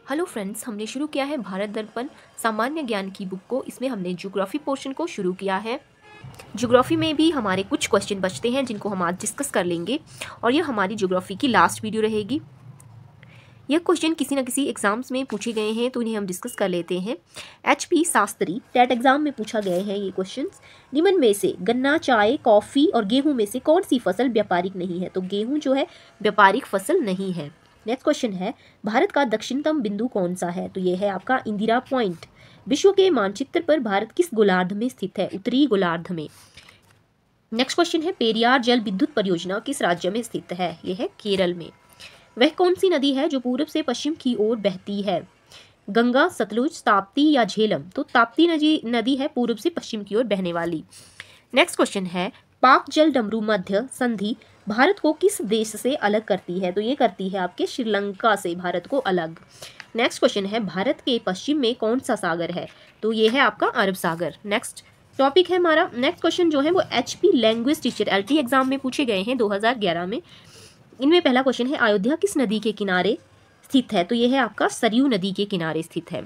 Hello friends, हमने शुरू किया है भारत दर्पण सामान्य ज्ञान की बुक को। इसमें हमने ज्योग्राफी पोर्शन को शुरू किया है। ज्योग्राफी में भी हमारे कुछ क्वेश्चन बचते हैं जिनको हम आज डिस्कस कर लेंगे और यह हमारी ज्योग्राफी की लास्ट वीडियो रहेगी। यह क्वेश्चन किसी न किसी एग्जाम्स में पूछे गए हैं तो इन्हें हम डिस्कस कर लेते हैं। HP शास्त्री टेट एग्जाम में पूछा गए हैं ये क्वेश्चंस। निम्न में से गन्ना, चाय, कॉफ़ी और गेहूं में से कौन सी फसल व्यापारिक नहीं है? तो गेहूं जो है व्यापारिक फसल नहीं है। नेक्स्ट क्वेश्चन है भारत का दक्षिणतम बिंदु कौन सा है? तो ये है आपका इंदिरा पॉइंट। विश्व के मानचित्र पर भारत किस गोलार्ध में स्थित है? उत्तरी गोलार्ध में। नेक्स्ट क्वेश्चन है पेरियार जल विद्युत परियोजना किस राज्य में स्थित है? यह है केरल में। वह कौन सी नदी है जो पूर्व से पश्चिम की ओर बहती है? गंगा, सतलुज, ताप्ती या झेलम? तो ताप्ती नदी है पूर्व से पश्चिम की ओर बहने वाली। नेक्स्ट क्वेश्चन है पाक जल डमरू मध्य संधि भारत को किस देश से अलग करती है? तो ये करती है आपके श्रीलंका से भारत को अलग। नेक्स्ट क्वेश्चन है भारत के पश्चिम में कौन सा सागर है? तो ये है आपका अरब सागर। नेक्स्ट टॉपिक है हमारा। नेक्स्ट क्वेश्चन जो है वो HP language teacher LT exam में पूछे गए हैं 2011 में। इनमें पहला क्वेश्चन है अयोध्या किस नदी के किनारे स्थित है? तो ये है आपका सरयू नदी के किनारे स्थित है।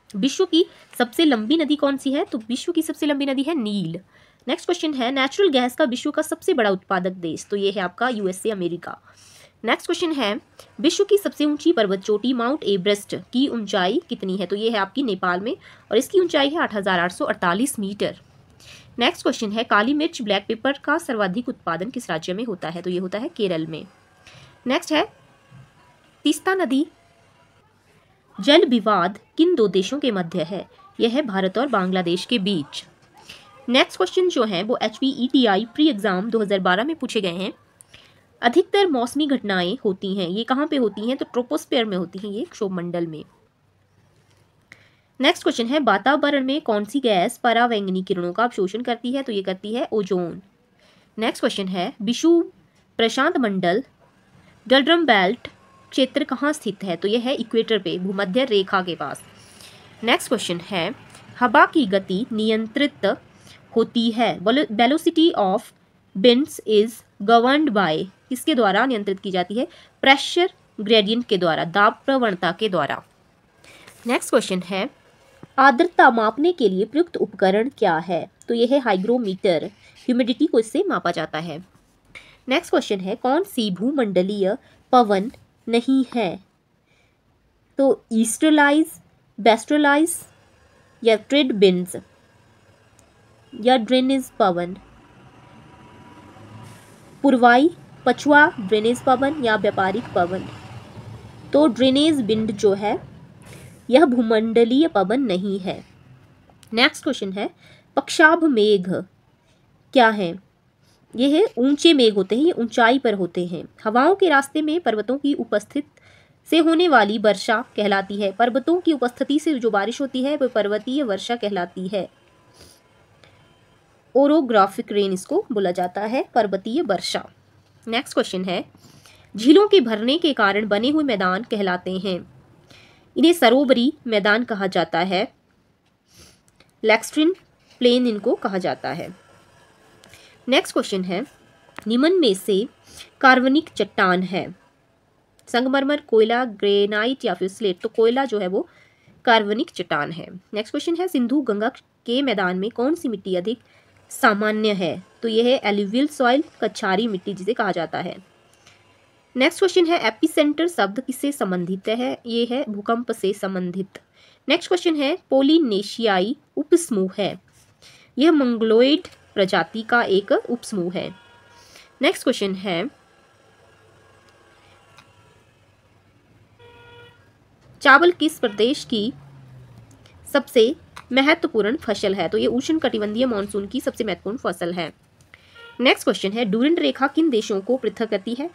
विश्व की सबसे लंबी नदी कौन सी है? तो विश्व की सबसे लंबी नदी है नील। नेक्स्ट क्वेश्चन है नेचुरल गैस का विश्व का सबसे बड़ा उत्पादक देश? तो ये है आपका USA अमेरिका। नेक्स्ट क्वेश्चन है विश्व की सबसे ऊंची पर्वत चोटी माउंट एवरेस्ट की ऊंचाई कितनी है? तो ये है आपकी नेपाल में और इसकी ऊंचाई है 8,848 मीटर। नेक्स्ट क्वेश्चन है काली मिर्च ब्लैक पेपर का सर्वाधिक उत्पादन किस राज्य में होता है? तो ये होता है केरल में। नेक्स्ट है तीस्ता नदी जल विवाद किन दो देशों के मध्य है? यह है भारत और बांग्लादेश के बीच। नेक्स्ट क्वेश्चन जो है वो HP ETI प्री एग्जाम 2012 में पूछे गए हैं। अधिकतर मौसमी घटनाएं होती हैं, ये कहाँ पे होती हैं? तो ट्रोपोस्फेयर में होती हैं, ये क्षोभमंडल में। नेक्स्ट क्वेश्चन है वातावरण में कौन सी गैस परावैंगनी किरणों का अवशोषण करती है? तो ये करती है ओजोन। नेक्स्ट क्वेश्चन है विषुव प्रशांत मंडल डलड्रम बेल्ट क्षेत्र कहाँ स्थित है? तो यह है इक्वेटर पे, भूमध्य रेखा के पास। नेक्स्ट क्वेश्चन है हवा की गति नियंत्रित होती है, velocity of winds is governed bye, किसके द्वारा नियंत्रित की जाती है? प्रेशर ग्रेडियंट के द्वारा, दाब प्रवणता के द्वारा। नेक्स्ट क्वेश्चन है आर्द्रता मापने के लिए प्रयुक्त उपकरण क्या है? तो यह है हाइग्रोमीटर, ह्यूमिडिटी को इससे मापा जाता है। नेक्स्ट क्वेश्चन है कौन सी भूमंडलीय पवन नहीं है? तो ईस्टर्लाइज, वेस्टर्लाइज या ट्रेड विंड्स या ड्रेनेज पवन, पूर्वाई पछुआ ड्रेनेज पवन या व्यापारिक पवन? तो ड्रेनेज विंड जो है यह भूमंडलीय पवन नहीं है। नेक्स्ट क्वेश्चन है पक्षाभ मेघ क्या है? ये है ऊंचे मेघ होते हैं, ये ऊंचाई पर होते हैं। हवाओं के रास्ते में पर्वतों की उपस्थिति से होने वाली वर्षा कहलाती है। पर्वतों की उपस्थिति से जो बारिश होती है वह पर्वतीय वर्षा कहलाती है। ओरोग्राफिक रेन इसको बोला जाता है, पर्वतीय वर्षा। नेक्स्ट क्वेश्चन है झीलों के भरने के कारण बने हुए मैदान कहलाते हैं, इन्हें सरोवरी मैदान कहा जाता है। लैक्स्ट्रिन प्लेन इनको कहा जाता है। नेक्स्ट क्वेश्चन है निम्न में से कार्बनिक चट्टान है? संगमरमर, कोयला, ग्रेनाइट या फिर स्लेट? तो कोयला जो है वो कार्बनिक चट्टान है। नेक्स्ट क्वेश्चन है सिंधु गंगा के मैदान में कौन सी मिट्टी अधिक सामान्य है? तो यह है एलुवियल सॉइल, कछारी मिट्टी जिसे कहा जाता है। नेक्स्ट क्वेश्चन है एपिसेंटर शब्द किससे संबंधित है? ये है भूकंप से संबंधित। नेक्स्ट क्वेश्चन है पोलिनेशियाई उपसमूह है, यह मंगलोइड प्रजाति का एक उपसमूह है। नेक्स्ट क्वेश्चन है चावल किस प्रदेश की सबसे महत्वपूर्ण फसल है? तो ये उष्णकटिबंधीय मानसून की सबसे महत्वपूर्ण फसल है। नेक्स्ट क्वेश्चन है डूरंड रेखा किन देशों को पृथक करती है?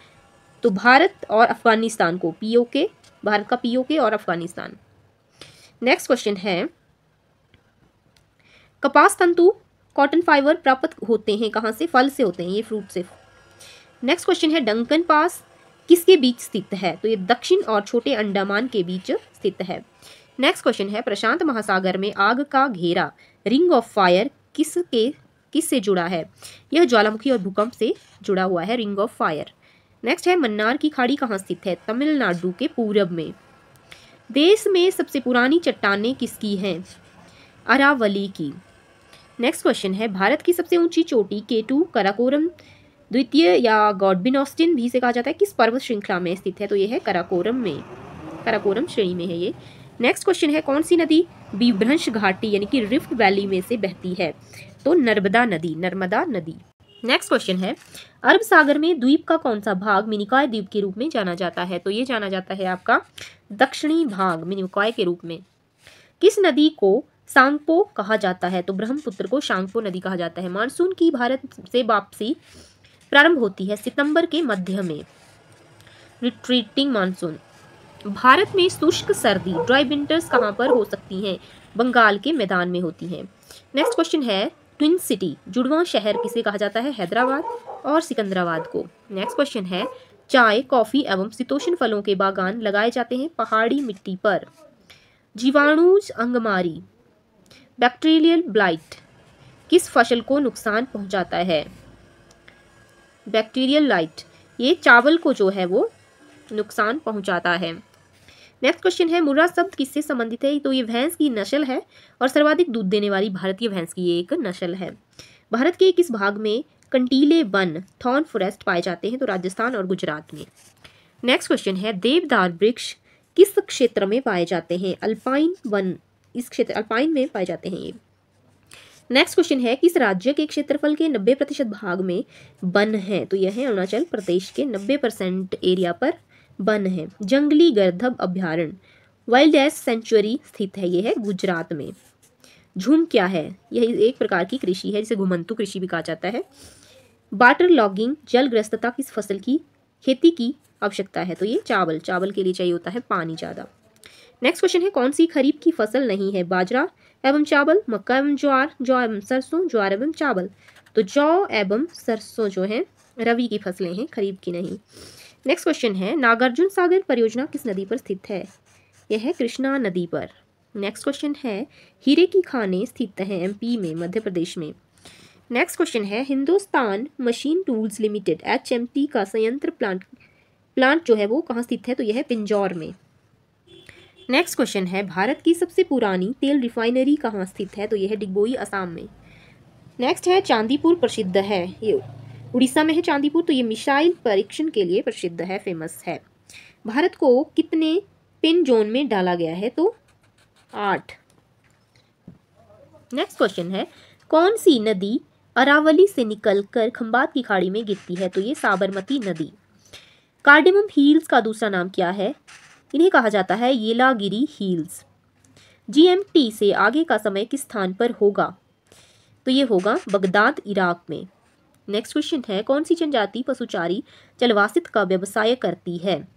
तो भारत और अफगानिस्तान को, POK, भारत का POK और अफगानिस्तान। नेक्स्ट क्वेश्चन है कपास तंतु कॉटन फाइबर प्राप्त होते हैं कहाँ से? फल से होते हैं, ये फ्रूट से। नेक्स्ट क्वेश्चन है डंकन पास किसके बीच स्थित है? तो ये दक्षिण और छोटे अंडमान के बीच स्थित है। नेक्स्ट क्वेश्चन है प्रशांत महासागर में आग का घेरा रिंग ऑफ फायर किससे जुड़ा है? यह ज्वालामुखी और भूकंप से जुड़ा हुआ है, रिंग ऑफ फायर। नेक्स्ट है मन्नार की खाड़ी कहाँ स्थित है? तमिलनाडु के पूरब में। देश में सबसे पुरानी चट्टानें किसकी हैं? अरावली की। नेक्स्ट क्वेश्चन है, भारत की सबसे ऊंची चोटी केटू कराकोरम द्वितीय या गॉडविन ऑस्टिन भी से कहा जाता है किस पर्वत श्रृंखला में स्थित है? तो ये है कराकोरम में, कराकोरम श्रेणी में है ये। नेक्स्ट क्वेश्चन है, कौन सी नदी विभ्रंश घाटी यानी कि रिफ्ट वैली में से बहती है? तो नर्मदा नदी, नर्मदा नदी। नेक्स्ट क्वेश्चन है, अरब सागर में द्वीप का कौन सा भाग मिनिकॉय द्वीप के रूप में जाना जाता है? तो ये जाना जाता है आपका दक्षिणी भाग मिनिकॉय के रूप में। किस नदी को सांगपो कहा जाता है? तो ब्रह्मपुत्र को सांगपो नदी कहा जाता है। मानसून की भारत से वापसी प्रारंभ होती है सितंबर के मध्य में, रिट्रीटिंग मानसून। भारत में शुष्क सर्दी ड्राई विंटर्स कहाँ पर हो सकती हैं? बंगाल के मैदान में होती हैं। नेक्स्ट क्वेश्चन है, ट्विन सिटी जुड़वां शहर किसे कहा जाता है? हैदराबाद और सिकंदराबाद को। नेक्स्ट क्वेश्चन है, चाय कॉफी एवं शीतोष्ण फलों के बागान लगाए जाते हैं पहाड़ी मिट्टी पर। जीवाणुज अंगमारी बैक्टीरियल ब्लाइट किस फसल को नुकसान पहुंचाता है? बैक्टीरियल लाइट ये चावल को जो है वो नुकसान पहुंचाता है। नेक्स्ट क्वेश्चन है, मुर्रा शब्द किससे संबंधित है? तो ये भैंस की नस्ल है और सर्वाधिक दूध देने वाली भारतीय भैंस की ये एक नस्ल है। भारत के किस भाग में कंटीले वन थॉर्न फॉरेस्ट पाए जाते हैं? तो राजस्थान और गुजरात में। नेक्स्ट क्वेश्चन है, देवदार वृक्ष किस क्षेत्र में पाए जाते हैं? अल्पाइन वन, इस क्षेत्र अल्पाइन में पाए जाते हैं ये। नेक्स्ट क्वेश्चन है, किस राज्य के क्षेत्रफल के 90% भाग में वन है? तो यह है अरुणाचल प्रदेश के 90% एरिया पर वन है। जंगली गर्दभ अभ्यारण्य वाइल्ड लाइफ सेंचुरी स्थित है, यह है गुजरात में। झूम क्या है? यह एक प्रकार की कृषि है जिसे घुमंतु कृषि भी कहा जाता है। वाटर लॉगिंग जलग्रस्तता किस फसल की खेती की आवश्यकता है? तो ये चावल, चावल के लिए चाहिए होता है पानी ज़्यादा। नेक्स्ट क्वेश्चन है, कौन सी खरीफ की फसल नहीं है? बाजरा एवं चावल, मक्का एवं ज्वार, जौ एवं सरसों, ज्वार एवं चावल। तो जौ एवं सरसों जो है रबी की फसलें हैं, खरीफ की नहीं। नेक्स्ट क्वेश्चन है, नागार्जुन सागर परियोजना किस नदी पर स्थित है? यह है कृष्णा नदी पर। नेक्स्ट क्वेश्चन है, हीरे की खानें स्थित हैं एमपी में, मध्य प्रदेश में। नेक्स्ट क्वेश्चन है, Hindustan machine tools limited HMT का संयंत्र प्लांट जो है वो कहाँ स्थित है? तो यह है पिंजौर में। नेक्स्ट क्वेश्चन है, भारत की सबसे पुरानी तेल रिफाइनरी कहाँ स्थित है? तो यह है डिगबोई, असम में। नेक्स्ट है, चांदीपुर प्रसिद्ध है, ये उड़ीसा में है चांदीपुर। तो ये मिसाइल परीक्षण के लिए प्रसिद्ध है, फेमस है। भारत को कितने पिन जोन में डाला गया है? तो 8। नेक्स्ट क्वेश्चन है, कौन सी नदी अरावली से निकलकर खंबात की खाड़ी में गिरती है? तो ये साबरमती नदी। कार्डेमम हिल्स का दूसरा नाम क्या है? इन्हें कहा जाता है येलागिरी हिल्स। GMT से आगे का समय किस स्थान पर होगा? तो ये होगा बगदाद, इराक में। नेक्स्ट क्वेश्चन है, कौन सी जनजाति पशुचारी जलवासित का व्यवसाय करती है?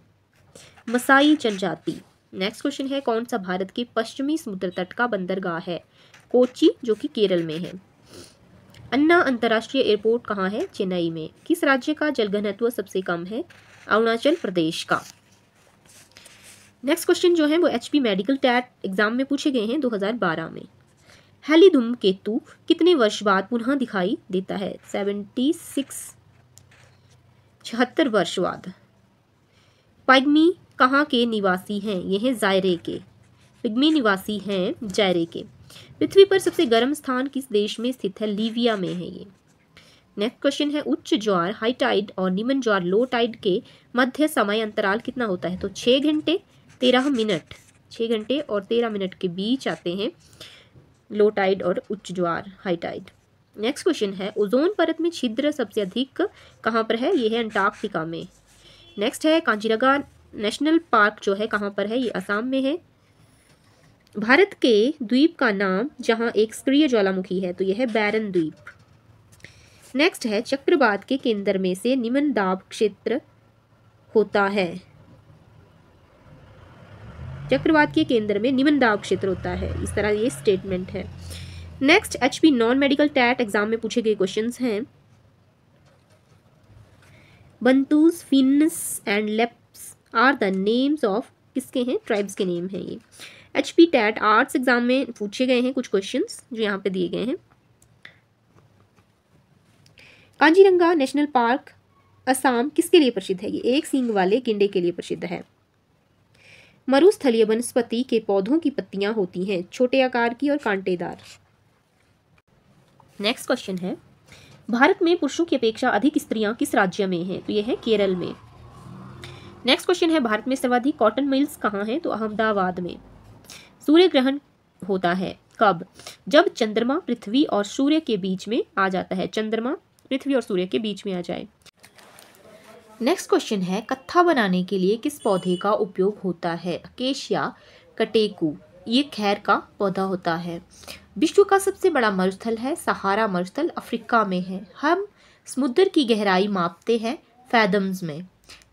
मसाई जनजाति। नेक्स्ट क्वेश्चन है, कौन सा भारत के पश्चिमी समुद्र तट का बंदरगाह है? कोच्चि, जो कि केरल में है। अन्ना अंतर्राष्ट्रीय एयरपोर्ट कहाँ है? चेन्नई में। किस राज्य का जलघनत्व सबसे कम है? अरुणाचल प्रदेश का। नेक्स्ट क्वेश्चन जो है वो HP मेडिकल टैट एग्जाम में पूछे गए हैं 2012 में। हेली धूमकेतु कितने वर्ष बाद पुनः दिखाई देता है? 76 वर्ष बाद। पिग्मी कहाँ के निवासी हैं? ये हैं जायरे के। पिग्मी निवासी हैं जायरे के। पृथ्वी पर सबसे गर्म स्थान किस देश में स्थित है? लीबिया में है ये। नेक्स्ट क्वेश्चन है, उच्च ज्वार हाई टाइड और निम्न ज्वार लो टाइड के मध्य समय अंतराल कितना होता है? तो 6 घंटे 13 मिनट, 6 घंटे और 13 मिनट के बीच आते हैं लो टाइड और उच्च ज्वार हाई टाइड। नेक्स्ट क्वेश्चन है, ओजोन परत में छिद्र सबसे अधिक कहाँ पर है? ये है अंटार्कटिका में। नेक्स्ट है, कांजीरंगा नेशनल पार्क जो है कहाँ पर है? ये असम में है। भारत के द्वीप का नाम जहाँ एक सक्रिय ज्वालामुखी है, तो यह है बैरन द्वीप। नेक्स्ट है, चक्रवात के केंद्र में से निम्न दाब क्षेत्र होता है। चक्रवात के केंद्र में निम्न दाब क्षेत्र होता है, इस तरह ये स्टेटमेंट है। Next, HP non medical TET exam में पूछे गए क्वेश्चंस हैं। Bantus, Finns and Lapps are the names of, किसके हैं? ट्राइब्स के नेम हैं ये। HP टैट आर्ट्स एग्जाम में पूछे गए हैं कुछ क्वेश्चंस जो यहाँ पे दिए गए हैं। कांजीरंगा नेशनल पार्क असम किसके लिए प्रसिद्ध है? ये एक सींग वाले गेंडे के लिए प्रसिद्ध है। मरुस्थलीय वनस्पति के पौधों की पत्तियां होती हैं छोटे आकार की और कांटेदार। नेक्स्ट क्वेश्चन है, भारत में पुरुषों की अपेक्षा अधिक स्त्रियां किस राज्य में हैं? तो यह है केरल में। नेक्स्ट क्वेश्चन है, भारत में सर्वाधिक कॉटन मिल्स कहाँ हैं? तो अहमदाबाद में। सूर्य ग्रहण होता है कब? जब चंद्रमा पृथ्वी और सूर्य के बीच में आ जाता है। चंद्रमा पृथ्वी और सूर्य के बीच में आ जाए। नेक्स्ट क्वेश्चन है, कत्था बनाने के लिए किस पौधे का उपयोग होता है? अकेशिया कटेकू, ये खैर का पौधा होता है। विश्व का सबसे बड़ा मरुस्थल है सहारा मरुस्थल, अफ्रीका में है। हम समुद्र की गहराई मापते हैं फैथम्स में।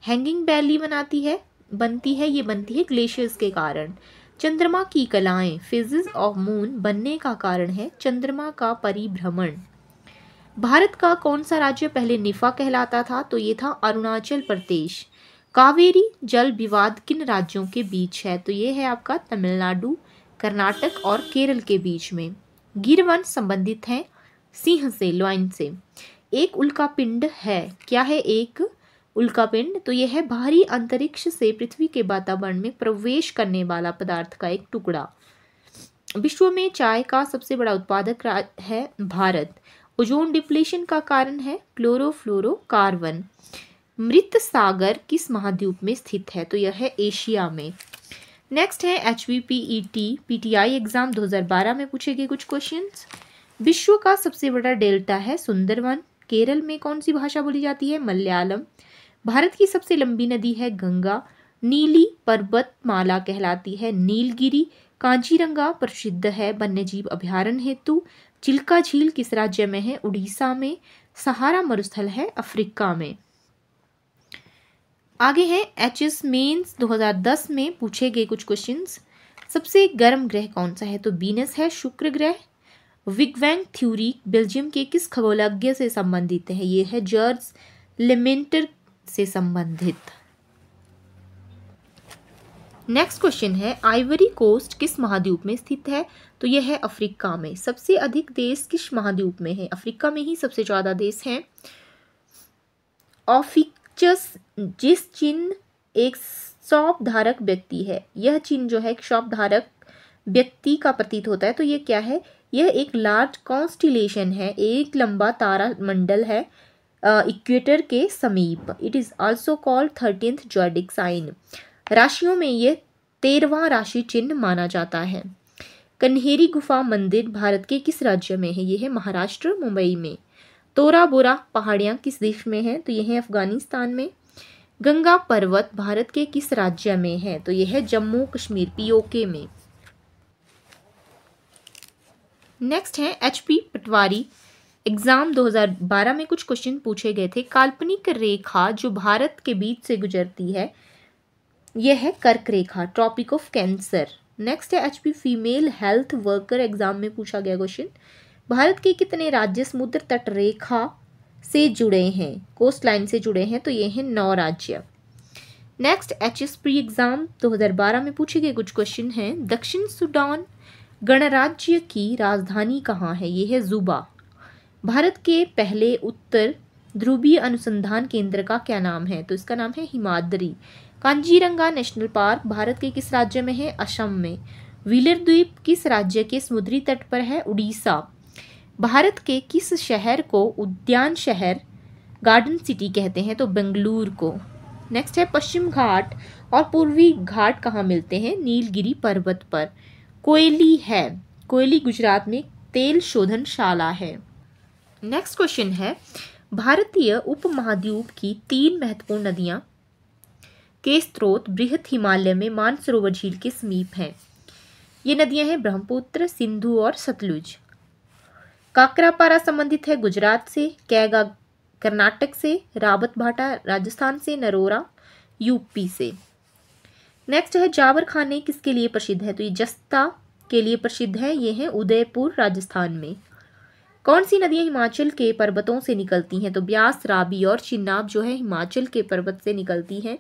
हैंगिंग वैली बनती है ग्लेशियर्स के कारण। चंद्रमा की कलाएं फेजेस ऑफ मून बनने का कारण है चंद्रमा का परिभ्रमण। भारत का कौन सा राज्य पहले निफा कहलाता था? तो ये था अरुणाचल प्रदेश। कावेरी जल विवाद किन राज्यों के बीच है? तो ये है आपका तमिलनाडु, कर्नाटक और केरल के बीच में। गिरवन संबंधित है सिंह से, लॉइन से। एक उल्कापिंड है, क्या है एक उल्कापिंड? तो यह है बाहरी अंतरिक्ष से पृथ्वी के वातावरण में प्रवेश करने वाला पदार्थ का एक टुकड़ा। विश्व में चाय का सबसे बड़ा उत्पादक है भारत। ओजोन डिप्लेशन का कारण है क्लोरोफ्लोरोकार्बन। मृत सागर किस महाद्वीप में स्थित है? तो यह है एशिया में। नेक्स्ट है HVPET PTI एग्जाम 2012 में पूछे गए कुछ क्वेश्चंस। विश्व का सबसे बड़ा डेल्टा है सुंदरवन। केरल में कौन सी भाषा बोली जाती है? मलयालम। भारत की सबसे लंबी नदी है गंगा। नीली पर्वतमाला कहलाती है नीलगिरी। कांचीरंगा प्रसिद्ध है वन्यजीव अभयारण्य हेतु। चिल्का झील किस राज्य में है? उड़ीसा में। सहारा मरुस्थल है अफ्रीका में। आगे है HS मेंस 2010 में पूछे गए कुछ क्वेश्चंस। सबसे गर्म ग्रह कौन सा है? तो वीनस है। शुक्र ग्रह। बिग बैंग थ्योरी बेल्जियम के किस खगोलज्ञ से संबंधित है? ये है जॉर्ज लेमेंटर से संबंधित। नेक्स्ट क्वेश्चन है, आइवरी कोस्ट किस महाद्वीप में स्थित है? तो यह है अफ्रीका में। सबसे अधिक देश किस महाद्वीप में है? अफ्रीका में ही सबसे ज्यादा देश हैं। ऑफिकस जिस चिन्ह एक शॉप धारक व्यक्ति है, यह चिन्ह जो है एक शॉप धारक व्यक्ति का प्रतीत होता है। तो ये क्या है? यह एक लार्ज कॉन्स्टिलेशन है, एक लंबा तारा मंडल है इक्वेटर के समीप। It is also called 13th zodiac sign. राशियों में यह 13वां राशि चिन्ह माना जाता है। कन्हेरी गुफा मंदिर भारत के किस राज्य में है? यह है महाराष्ट्र, मुंबई में। तोरा बोरा पहाड़ियां किस देश में है? तो यह है अफगानिस्तान में। गंगा पर्वत भारत के किस राज्य में है? तो यह है जम्मू कश्मीर, POK में। नेक्स्ट है HP पटवारी एग्जाम 2012 में कुछ क्वेश्चन पूछे गए थे। काल्पनिक रेखा जो भारत के बीच से गुजरती है यह है कर्क रेखा, ट्रॉपिक ऑफ कैंसर। नेक्स्ट है HP female health worker exam में पूछा गया क्वेश्चन। भारत के कितने राज्य समुद्र तट रेखा से जुड़े हैं, कोस्ट लाइन से जुड़े हैं? तो ये हैं 9 राज्य। नेक्स्ट HS प्री एग्जाम 2012 में पूछे गए कुछ क्वेश्चन हैं। दक्षिण सूडान गणराज्य की राजधानी कहाँ है? ये है जुबा। भारत के पहले उत्तर ध्रुवीय अनुसंधान केंद्र का क्या नाम है? तो इसका नाम है हिमाद्री। कांजीरंगा नेशनल पार्क भारत के किस राज्य में है? असम में। व्हीलर द्वीप किस राज्य के समुद्री तट पर है? उड़ीसा। भारत के किस शहर को उद्यान शहर गार्डन सिटी कहते हैं? तो बेंगलुरु को। नेक्स्ट है पश्चिम घाट और पूर्वी घाट कहाँ मिलते हैं? नीलगिरी पर्वत पर। कोयली है, कोयली गुजरात में तेल शोधनशाला है। नेक्स्ट क्वेश्चन है, भारतीय उपमहाद्वीप की 3 महत्वपूर्ण नदियां के स्रोत बृहत हिमालय में मानसरोवर झील के समीप हैं। ये नदियां हैं ब्रह्मपुत्र, सिंधु और सतलुज। काकरापारा संबंधित है गुजरात से, कैगा कर्नाटक से, रावत भाटा राजस्थान से, नरोरा UP से। नेक्स्ट है जावर खाने किसके लिए प्रसिद्ध है? तो ये जस्ता के लिए प्रसिद्ध है। ये है उदयपुर राजस्थान में। कौन सी नदियां हिमाचल के पर्वतों से निकलती हैं? तो ब्यास, रावी और चिनाब जो है हिमाचल के पर्वत से निकलती हैं।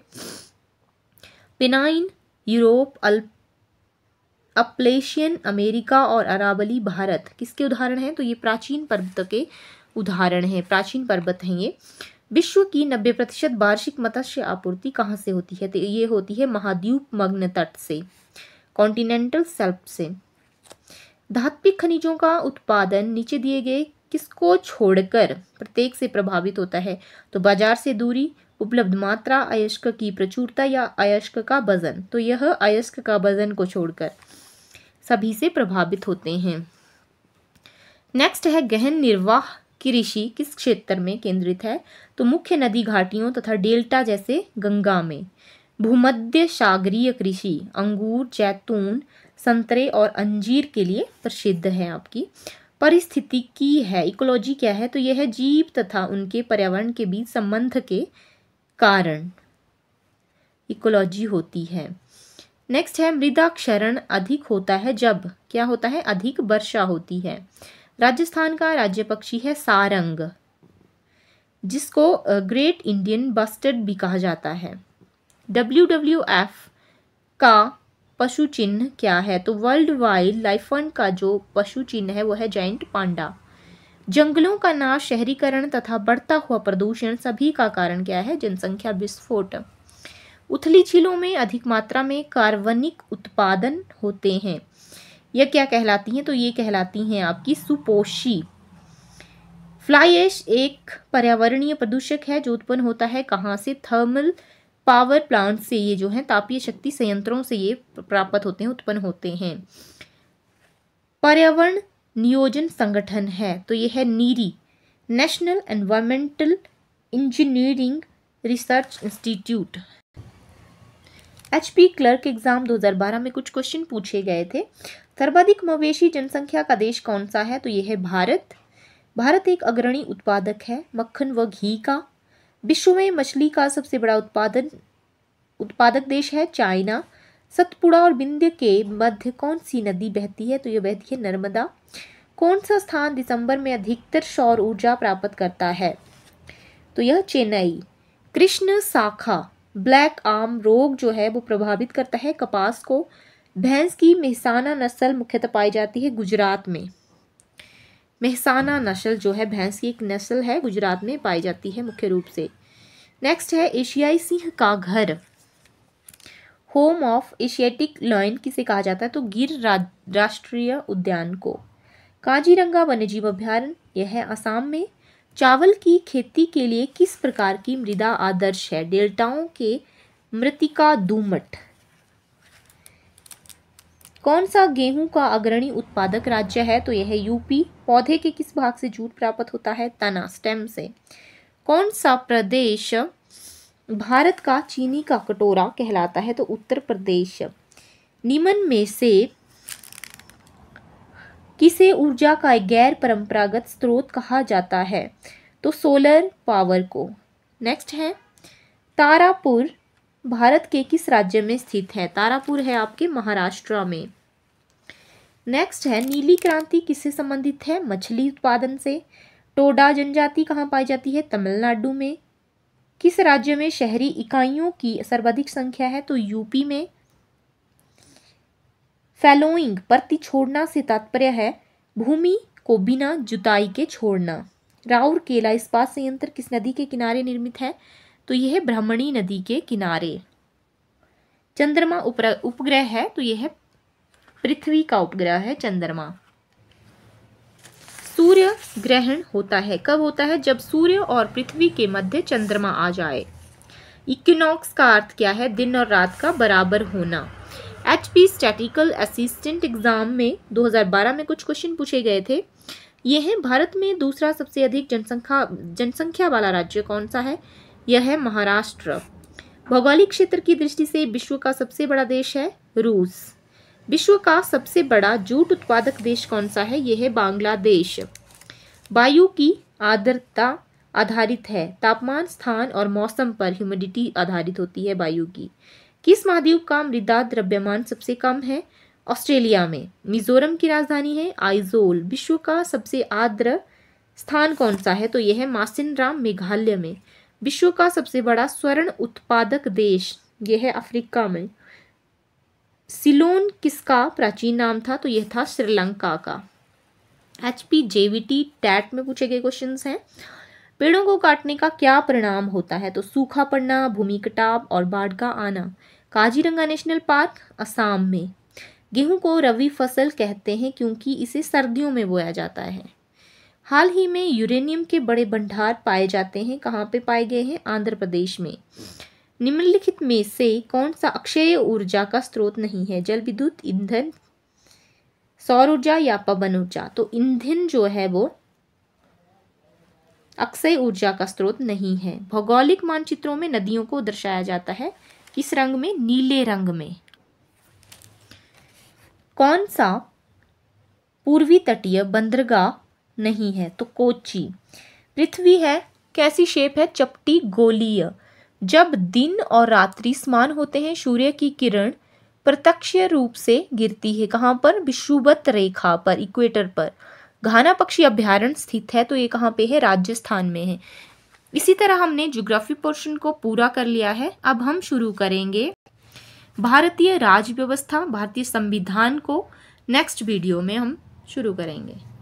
पेनाइन यूरोप, अपलेशियन अमेरिका और अरावली भारत किसके उदाहरण हैं? तो ये प्राचीन पर्वत के उदाहरण हैं, प्राचीन पर्वत हैं ये। विश्व की 90% वार्षिक मत्स्य आपूर्ति कहाँ से होती है? तो ये होती है महाद्वीप मग्न तट से, कॉन्टिनेंटल शेल्फ से। धात्विक खनिजों का उत्पादन नीचे दिए गए किसको छोड़कर प्रत्येक से प्रभावित होता है? तो बाजार से दूरी, उपलब्ध मात्रा, अयस्क की प्रचुरता या अयस्क का वजन। तो यह अयस्क का वजन को छोड़कर सभी से प्रभावित होते हैं। नेक्स्ट है गहन निर्वाह कृषि किस क्षेत्र में केंद्रित है? तो मुख्य नदी घाटियों तथा डेल्टा जैसे गंगा में। भूमध्य सागरीय कृषि अंगूर, जैतून, संतरे और अंजीर के लिए प्रसिद्ध है। आपकी पारिस्थितिकी है, इकोलॉजी क्या है? तो यह है जीव तथा उनके पर्यावरण के बीच संबंध के कारण इकोलॉजी होती है। नेक्स्ट है मृदा क्षरण अधिक होता है जब क्या होता है? अधिक वर्षा होती है। राजस्थान का राज्य पक्षी है सारंग, जिसको ग्रेट इंडियन बस्टर्ड भी कहा जाता है। WWF का पशु चिन्ह क्या है? तो वर्ल्ड वाइल्ड लाइफ फंड का जो पशु चिन्ह है वो है जायंट पांडा। जंगलों का नाश, शहरीकरण तथा बढ़ता हुआ प्रदूषण सभी का कारण क्या है? जनसंख्या विस्फोट। उथली झीलों में अधिक मात्रा में कार्बनिक उत्पादन होते हैं, यह क्या कहलाती हैं? तो ये कहलाती हैं आपकी सुपोषी। फ्लाई ऐश एक पर्यावरणीय प्रदूषक है जो उत्पन्न होता है कहाँ से? थर्मल पावर प्लांट से। ये जो है तापीय शक्ति संयंत्रों से ये प्राप्त होते हैं, उत्पन्न होते हैं। पर्यावरण नियोजन संगठन है तो ये है NEERI, National Environmental Engineering Research Institute. HP clerk exam 2012 में कुछ क्वेश्चन पूछे गए थे। सर्वाधिक मवेशी जनसंख्या का देश कौन सा है? तो यह है भारत। भारत एक अग्रणी उत्पादक है मक्खन व घी का। विश्व में मछली का सबसे बड़ा उत्पादक देश है चाइना। सतपुड़ा और विंध्य के मध्य कौन सी नदी बहती है? तो यह बहती है नर्मदा। कौन सा स्थान दिसंबर में अधिकतर सौर ऊर्जा प्राप्त करता है? तो यह चेन्नई। कृष्ण शाखा ब्लैक आर्म रोग जो है वो प्रभावित करता है कपास को। भैंस की मेहसाना नस्ल मुख्यतः पाई जाती है गुजरात में। मेहसाना नस्ल जो है भैंस की एक नस्ल है, गुजरात में पाई जाती है मुख्य रूप से। नेक्स्ट है एशियाई सिंह का घर, होम ऑफ एशियाटिक लायन किसे कहा जाता है? तो गिर राष्ट्रीय उद्यान को। काजीरंगा वन्यजीव अभ्यारण्य यह है असम में। चावल की खेती के लिए किस प्रकार की मृदा आदर्श है? डेल्टाओं के मृत्तिका दोमट। कौन सा गेहूं का अग्रणी उत्पादक राज्य है? तो यह है यूपी। पौधे के किस भाग से जूट प्राप्त होता है? तना, स्टेम से। कौन सा प्रदेश भारत का चीनी का कटोरा कहलाता है? तो उत्तर प्रदेश। निम्न में से किसे ऊर्जा का एक गैर परंपरागत स्रोत कहा जाता है? तो सोलर पावर को। नेक्स्ट है तारापुर भारत के किस राज्य में स्थित है? तारापुर है आपके महाराष्ट्र में। नेक्स्ट है नीली क्रांति किससे संबंधित है? मछली उत्पादन से। टोडा जनजाति कहाँ पाई जाती है? तमिलनाडु में। किस राज्य में शहरी इकाइयों की सर्वाधिक संख्या है? तो यूपी में। फैलोइंग परती छोड़ना से तात्पर्य है भूमि को बिना जुताई के छोड़ना। राउरकेला इस्पात संयंत्र किस नदी के किनारे निर्मित है? तो यह है ब्राह्मणी नदी के किनारे। चंद्रमा उपग्रह है तो यह है पृथ्वी का उपग्रह है चंद्रमा। सूर्य ग्रहण होता है कब होता है? जब सूर्य और पृथ्वी के मध्य चंद्रमा आ जाए। इक्विनॉक्स का अर्थ क्या है? दिन और रात का बराबर होना। HP स्टैटिकल असिस्टेंट एग्जाम में 2012 में कुछ क्वेश्चन पूछे गए थे। ये है भारत में दूसरा सबसे अधिक जनसंख्या वाला राज्य कौन सा है? यह है महाराष्ट्र। भौगोलिक क्षेत्र की दृष्टि से विश्व का सबसे बड़ा देश है रूस। विश्व का सबसे बड़ा जूट उत्पादक देश कौन सा है? यह है बांग्लादेश। वायु की आर्द्रता आधारित है, तापमान, स्थान और मौसम पर ह्यूमिडिटी आधारित होती है वायु की। किस महाद्वीप का मृदा द्रव्यमान सबसे कम है? ऑस्ट्रेलिया में। मिजोरम की राजधानी है आइजोल। विश्व का सबसे आर्द्र स्थान कौन सा है? तो यह है मासिनराम, मेघालय में। विश्व का सबसे बड़ा स्वर्ण उत्पादक देश यह है अफ्रीका में। सिलोन किसका प्राचीन नाम था? तो यह था श्रीलंका का। HP JVT टैट में पूछे गए क्वेश्चंस हैं। पेड़ों को काटने का क्या परिणाम होता है? तो सूखा पड़ना, भूमि कटाव और बाढ़ का आना। काजीरंगा नेशनल पार्क असम में। गेहूं को रबी फसल कहते हैं क्योंकि इसे सर्दियों में बोया जाता है। हाल ही में यूरेनियम के बड़े भंडार पाए जाते हैं, कहाँ पे पाए गए हैं? आंध्र प्रदेश में। निम्नलिखित में से कौन सा अक्षय ऊर्जा का स्रोत नहीं है? जल विद्युत, ईंधन, सौर ऊर्जा या पवन ऊर्जा। तो ईंधन जो है वो अक्षय ऊर्जा का स्रोत नहीं है। भौगोलिक मानचित्रों में नदियों को दर्शाया जाता है किस रंग में? नीले रंग में। कौन सा पूर्वी तटीय बंदरगाह नहीं है? तो कोच्चि। पृथ्वी है कैसी शेप है? चपटी गोलीय। जब दिन और रात्रि समान होते हैं, सूर्य की किरण प्रत्यक्ष रूप से गिरती है, कहाँ पर? विषुवत रेखा पर, इक्वेटर पर। घाना पक्षी अभ्यारण्य स्थित है, तो ये कहाँ पे है? राजस्थान में है। इसी तरह हमने ज्योग्राफी पोर्शन को पूरा कर लिया है। अब हम शुरू करेंगे भारतीय राज्य व्यवस्था, भारतीय संविधान को नेक्स्ट वीडियो में हम शुरू करेंगे।